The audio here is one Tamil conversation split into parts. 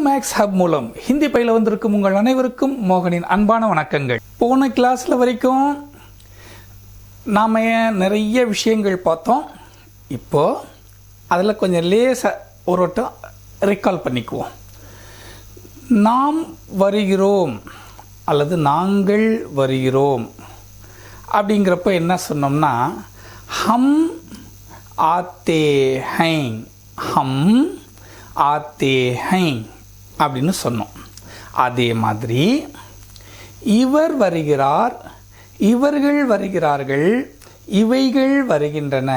மேக்ஸ் ஹப் மூலம் ஹிந்தி பயில வந்திருக்கும் உங்கள் அனைவருக்கும் மோகனின் அன்பான வணக்கங்கள். போன கிளாஸில் வரைக்கும் நாம் நிறைய விஷயங்கள் பார்த்தோம். இப்போது அதில் கொஞ்சம் லேசாக ஒரு வட்டம் ரிகால் பண்ணிக்குவோம். நாம் வருகிறோம் அல்லது நாங்கள் வருகிறோம் அப்படிங்கிறப்ப என்ன சொன்னோம்னா ஹம் ஆத்தே ஹைங், ஹம் ஆத்தே ஹைங் அப்படின்னு சொன்னோம். அதே மாதிரி இவர் வருகிறார், இவர்கள் வருகிறார்கள், இவைகள் வருகின்றன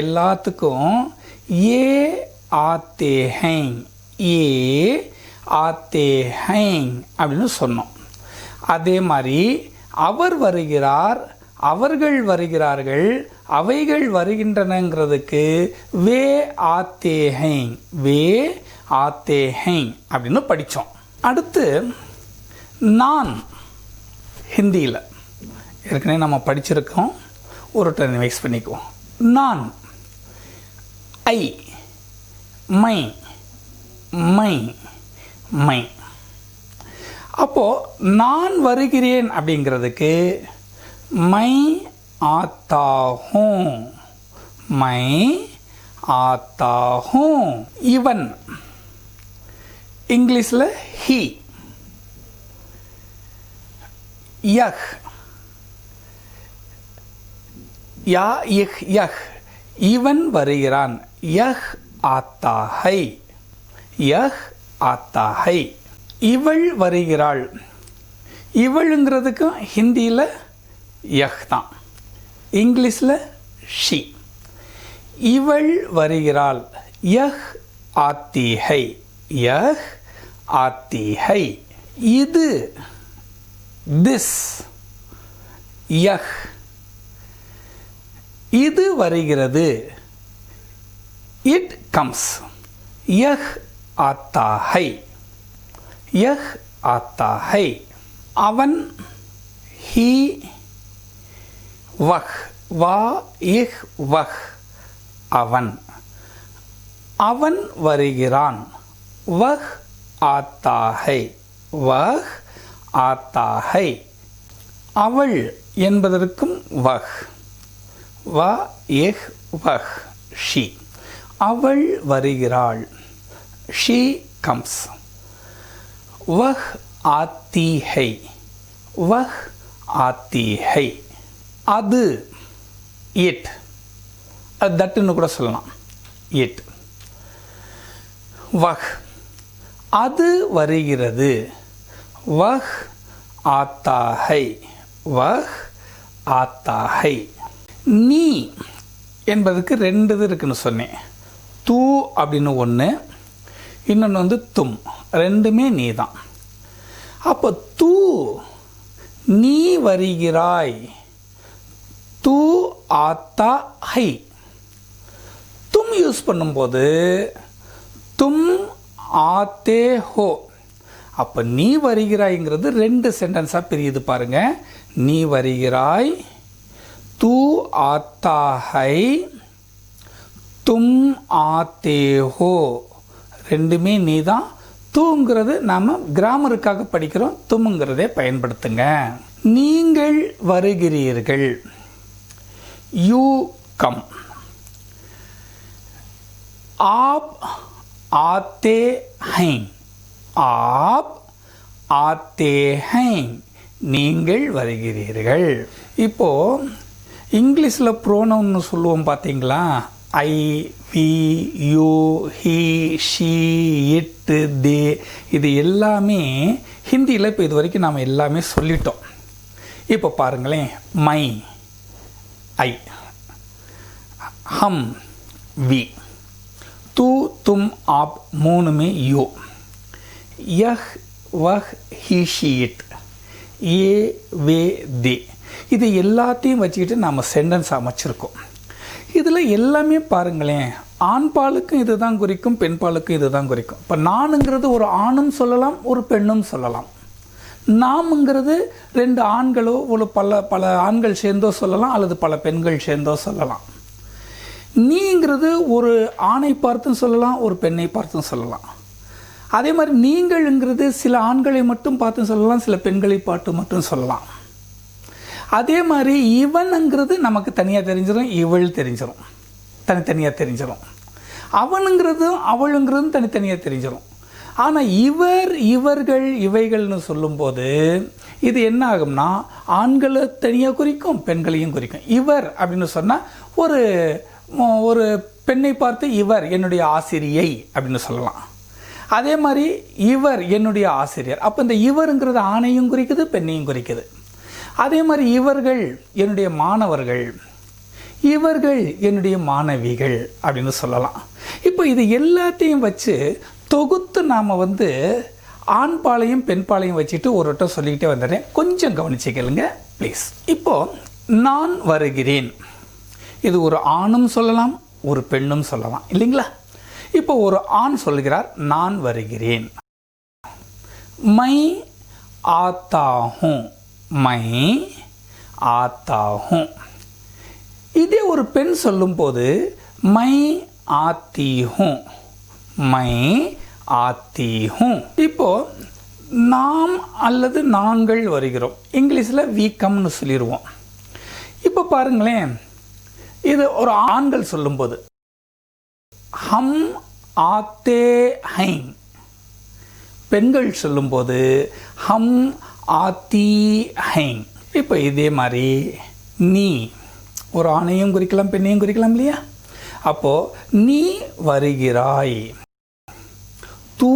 எல்லாத்துக்கும் ஏ ஆத்தே ஹைங், ஏ ஆத்தே ஹைங் அப்படின்னு சொன்னோம். அதே மாதிரி அவர் வருகிறார், அவர்கள் வருகிறார்கள், அவைகள் வருகின்றனங்கிறதுக்கு வே ஆத்தே ஹைங், வே ஆத்தே ஹைங் அப்படின்னு படித்தோம். அடுத்து நான் ஹிந்தியில் ஏற்கனவே நம்ம படிச்சிருக்கோம், ஒரு டைம் ரிவைஸ் பண்ணிக்குவோம். நான், ஐ, மை, மை, மை. அப்போது நான் வருகிறேன் அப்படிங்கிறதுக்கு மை ஆத்தா ஹூம், மை ஆத்தா ஹூம். இவன் இங்கிலீஷில் ஹி. யஹ், யா இஹ் யஹ், இவன் வருகிறான். யஹ் ஆத்தா ஹை, யஹ் ஆத்தா ஹை. இவள் வருகிறாள், இவளுங்கிறதுக்கும் ஹிந்தியில் யஹ் தான், இங்கிலீஷில் ஷி. இவள் வருகிறாள், யஹ் ஆத்தி ஹை, யஹ் ஆத்தி ஹை. இது திஸ், யஹ். இது வருகிறது, இட் கம்ஸ், யஹ் ஆத்தா ஹை, யஹ் ஆத்தா ஹை. அவன் ஹி வஹ், வா இஹ் வஹ், அவன். அவன் வருகிறான், வஹ் ஆத்தா ஹை, வஹ் ஆத்தா ஹை. அவள் என்பதற்கும் வஹ், வா இஹ் வஹ், ஷி. அவள் வருகிறாள், ஷி கம்ஸ். வஹ் ஆத்தி ஹை, வஹ் ஆத்தி ஹை. அது, இட், தட்டுன்னு கூட சொல்லலாம், இட். வஹ், அது வருகிறது, வஹ் ஆத்தா ஹை, வஹ் ஆத்தா ஹை. நீ என்பதுக்கு ரெண்டு இது இருக்குன்னு சொன்னேன். தூ அப்படின்னு ஒன்று, இன்னொன்று வந்து தும், ரெண்டுமே நீ தான். அப்போ தூ, நீ வருகிறாய், தூ ஆத்தா ஹை. தும் யூஸ் பண்ணும்போது தும் ஆத்தே ஹோ. அப்போ நீ வருகிறாய்ங்கிறது ரெண்டு சென்டென்ஸாக பிரியுது பாருங்க. நீ வருகிறாய், தூ ஆத்தா ஹை, தும் ஆத்தே ஹோ, ரெண்டுமே நீ தான். தூங்கிறது நாம் கிராமருக்காக படிக்கிறோம், தும்ங்கிறதே பயன்படுத்துங்க. நீங்கள் வருகிறீர்கள், யூ கம். आप आते हैं, आप आते हैं, நீங்கள் வருகிறீர்கள். இப்போ இங்கிலீஷில் ப்ரோனவுன்னு சொல்லுவோம் பார்த்தீங்களா, I, we, you, he, she, it, they. இது எல்லாமே ஹிந்தியில் இப்போ இது வரைக்கும் நாம் எல்லாமே சொல்லிட்டோம். இப்போ பாருங்களேன், மை, ஐ, ஹம், வி, தூ, தும், ஆப் மூணுமே யோ. யஹ், வஹ், ஹி, ஷி, இட், ஏ, வே, தே. இது எல்லாத்தையும் வச்சுக்கிட்டு நாம் சென்டென்ஸ் அமைச்சிருக்கோம். இதில் எல்லாமே பாருங்களேன், ஆண் பாலுக்கும் இது தான் குறிக்கும், பெண் பாலுக்கும் இது தான் குறிக்கும். இப்போ நானுங்கிறது ஒரு ஆணும் சொல்லலாம், ஒரு பெண்ணும் சொல்லலாம். நாம்ங்கிறது ரெண்டு ஆண்களோ ஒரு பல ஆண்கள் சேர்ந்தோ சொல்லலாம், அல்லது பல பெண்கள் சேர்ந்தோ சொல்லலாம். நீங்கிறது ஒரு ஆணை பார்த்தும் சொல்லலாம், ஒரு பெண்ணை பார்த்தும் சொல்லலாம். அதே மாதிரி நீங்கள்ங்கிறது சில ஆண்களை மட்டும் பார்த்து சொல்லலாம், சில பெண்களை பார்த்து மட்டும் சொல்லலாம். அதே மாதிரி இவனுங்கிறது நமக்கு தனியாக தெரிஞ்சிடும், இவள் தெரிஞ்சிடும், தனித்தனியாக தெரிஞ்சிடும். அவனுங்கிறதும் அவளுங்கிறதும் தனித்தனியாக தெரிஞ்சிடும். ஆனால் இவர், இவர்கள், இவைகள்னு சொல்லும்போது இது என்ன ஆகும்னா ஆண்களை தனியாக குறிக்கும், பெண்களையும் குறிக்கும். இவர் அப்படின்னு சொன்னால் ஒரு பெண்ணை பார்த்து இவர் என்னுடைய ஆசிரியை அப்படின்னு சொல்லலாம். அதே மாதிரி இவர் என்னுடைய ஆசிரியர். அப்போ இந்த இவருங்கிறது ஆணையும் குறிக்குது, பெண்ணையும் குறிக்குது. அதே மாதிரி இவர்கள் என்னுடைய மாணவர்கள், இவர்கள் என்னுடைய மாணவிகள் அப்படின்னு சொல்லலாம். இப்போ இது எல்லாத்தையும் வச்சு தொகுத்து நாம் ஆண் பாலையும் பெண் பாலையும் வச்சுட்டு ஒரு வட்டம் சொல்லிக்கிட்டே வந்துடுறேன். கொஞ்சம் கவனிச்சுக்கலுங்க ப்ளீஸ். இப்போது நான் வருகிறேன், இது ஒரு ஆணும் சொல்லலாம், ஒரு பெண்ணும் சொல்லலாம் இல்லைங்களா? இப்போ ஒரு ஆண் சொல்கிறார், நான் வருகிறேன். மை ஆத்தா ஹூம், மை ஆத்தா ஹூம். இதே ஒரு பெண் சொல்லும்போது மை ஆத்தி ஹூம், மை ஆத்தி ஹூம். இப்போ நாம் அல்லது நாங்கள் வருகிறோம், இங்கிலீஷில் வி கம்னு சொல்லிடுவோம். இப்போ பாருங்களேன், இது ஒரு ஆண்கள் சொல்லும்போது ஹம் ஆத்தே ஹைம், பெண்கள் சொல்லும்போது ஹம் ஆத்தி ஹைம். இப்போ இதே மாதிரி நீ ஒரு ஆணையும் குறிக்கலாம், பெண்ணையும் குறிக்கலாம் இல்லையா? அப்போ நீ வருகிறாய், தூ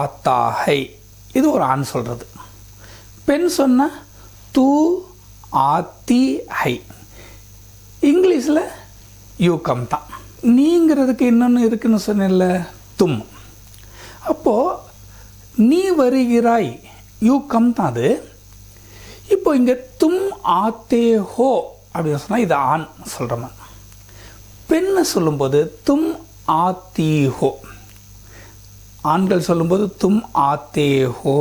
ஆத்தா ஹை, இது ஒரு ஆண் சொல்றது. பெண் சொன்ன தூ ஆத்தி ஹை. இங்கிலீஷில் யூ கம் தான். நீங்கிறதுக்கு இன்னொன்று இருக்குன்னு சொன்ன தும். அப்போது நீ வருகிறாய், யூ கம் தான் அது. இப்போ இங்கே தும் ஆத்தே ஹோ அப்படின்னு சொன்னால் இது ஆண் சொல்கிறோம். பெண்ணை சொல்லும்போது தும் ஆத்தி ஹோ. ஆண்கள் சொல்லும்போது தும் ஆத்தே ஹோ,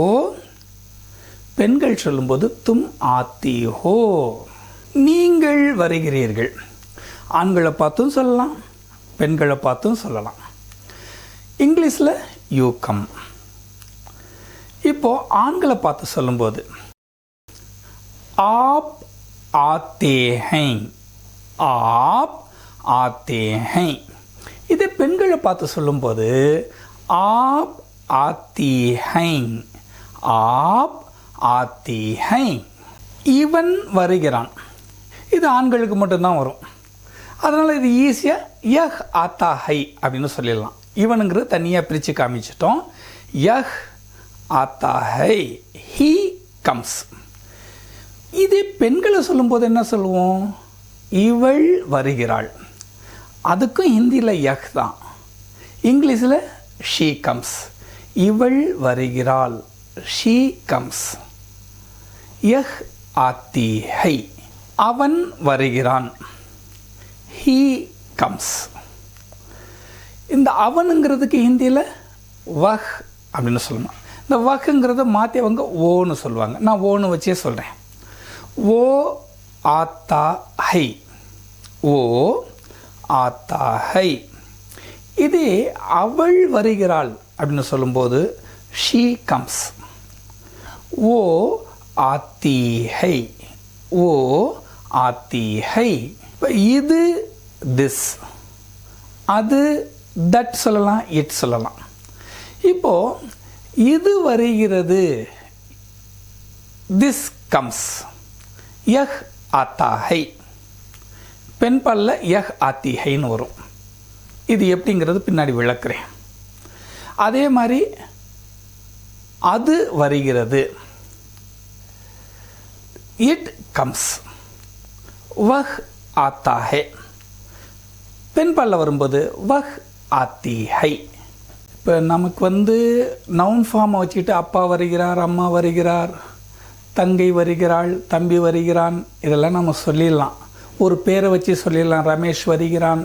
பெண்கள் சொல்லும்போது தும் ஆத்தி ஹோ. நீங்கள் வருகிறீர்கள், ஆண்களை பார்த்தும் சொல்லலாம், பெண்களை பார்த்தும் சொல்லலாம். இங்கிலீஷில் யூ கம். இப்போ ஆண்களை பார்த்து சொல்லும்போது app Aathe high, app Aathe high. இதே பெண்களை பார்த்து சொல்லும்போது ஆப் ஆத்தி ஹை, ஆப் ஆத்தி ஹை. இவன் வருகிறான், இது ஆண்களுக்கு மட்டும்தான் வரும். அதனால் இது ஈஸியாக யஹ் ஆத்தா ஹை அப்படின்னு சொல்லிடலாம். இவனுங்கிறது தனியாக பிரித்து காமிச்சிட்டோம். யஹ் ஆத்தா ஹை, ஹீ கம்ஸ். இதே பெண்களை சொல்லும்போது என்ன சொல்லுவோம்? இவள் வருகிறாள். அதுக்கும் ஹிந்தியில் யஹ் தான், இங்கிலீஷில் ஷீ கம்ஸ். இவள் வருகிறாள், ஷீ கம்ஸ். யஹ் ஆத்தி ஹை. அவன் வருகிறான், ஹீ கம்ஸ். இந்த அவனுங்கிறதுக்கு ஹிந்தியில் வஹ் அப்படின்னு சொல்லணும். இந்த வஹ்ங்கிறத மாற்றி அவங்க ஓன்னு சொல்லுவாங்க. நான் ஓன்னு வச்சே சொல்கிறேன். ஓ ஆத்தா ஹை, ஓ ஆத்தா ஹை. இதே அவள் வருகிறாள் அப்படின்னு சொல்லும்போது ஷீ கம்ஸ். ஓ ஆத்தி ஹை, ஓ ஆத்தி ஹை. இப்போ இது திஸ், அது தட் சொல்லலாம், இட் சொல்லலாம். இப்போ இது வருகிறது, திஸ் கம்ஸ், யஹ் ஆத்தா ஹை. பெண் பால்ல யஹ் ஆத்தி ஹைன்னு வரும். இது எப்படிங்கிறது பின்னாடி விளக்குறேன். அதே மாதிரி அது வருகிறது, இட் கம்ஸ், வஹ் ஆத்தா ஹை. பெண் பால்ல வரும்போது வஹ் ஆத்தி ஹை. இப்போ நமக்கு நவுன் ஃபார்மை வச்சுக்கிட்டு அப்பா வருகிறார், அம்மா வருகிறார், தங்கை வருகிறாள், தம்பி வருகிறான், இதெல்லாம் நம்ம சொல்லிடலாம். ஒரு பேரை வச்சு சொல்லிடலாம். ரமேஷ் வருகிறான்,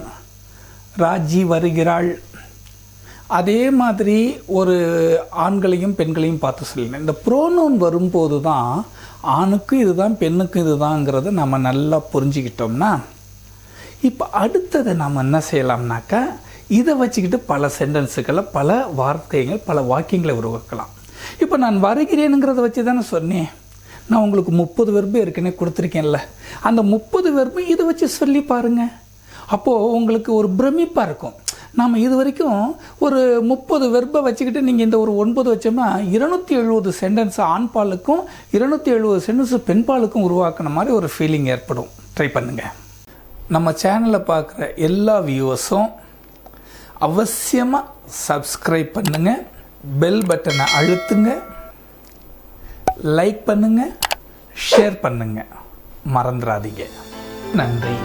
ராஜி வருகிறாள். அதே மாதிரி ஒரு ஆண்களையும் பெண்களையும் பார்த்து சொல்லலாம். இந்த ப்ரோனவுன் வரும்போது தான் ஆணுக்கும் இதுதான் பெண்ணுக்கும் இதுதாங்கிறத நம்ம நல்லா புரிஞ்சுக்கிட்டோம்னா, இப்போ அடுத்தது நம்ம என்ன செய்யலாம்னாக்கா, இதை வச்சுக்கிட்டு பல சென்டென்ஸுகளை, பல வார்த்தைகள், பல வாக்கியங்களை உருவாக்கலாம். இப்போ நான் வருகிறேனுங்கிறத வச்சு தானே சொன்னேன். நான் உங்களுக்கு 30 வெர்பு ஏற்கனவே கொடுத்துருக்கேன்ல, அந்த 30 வெர்பு இதை வச்சு சொல்லி பாருங்கள். அப்போது உங்களுக்கு ஒரு பிரமிப்பாக இருக்கும். நாம் இது வரைக்கும் ஒரு 30 வெர்பை வச்சுக்கிட்டு நீங்கள் இந்த ஒரு 9 வச்சோம்னா 270 சென்டென்ஸ் ஆண் பாலுக்கும் 270 சென்டென்ஸ் பெண் பாலுக்கும் உருவாக்குன மாதிரி ஒரு ஃபீலிங் ஏற்படும். ட்ரை பண்ணுங்கள். நம்ம சேனலில் பார்க்குற எல்லா வியூவர்ஸும் அவசியமாக சப்ஸ்கிரைப் பண்ணுங்கள், பெல் பட்டனை அழுத்துங்க, லைக் பண்ணுங்கள், ஷேர் பண்ணுங்கள், மறந்துடாதீங்க. நன்றி.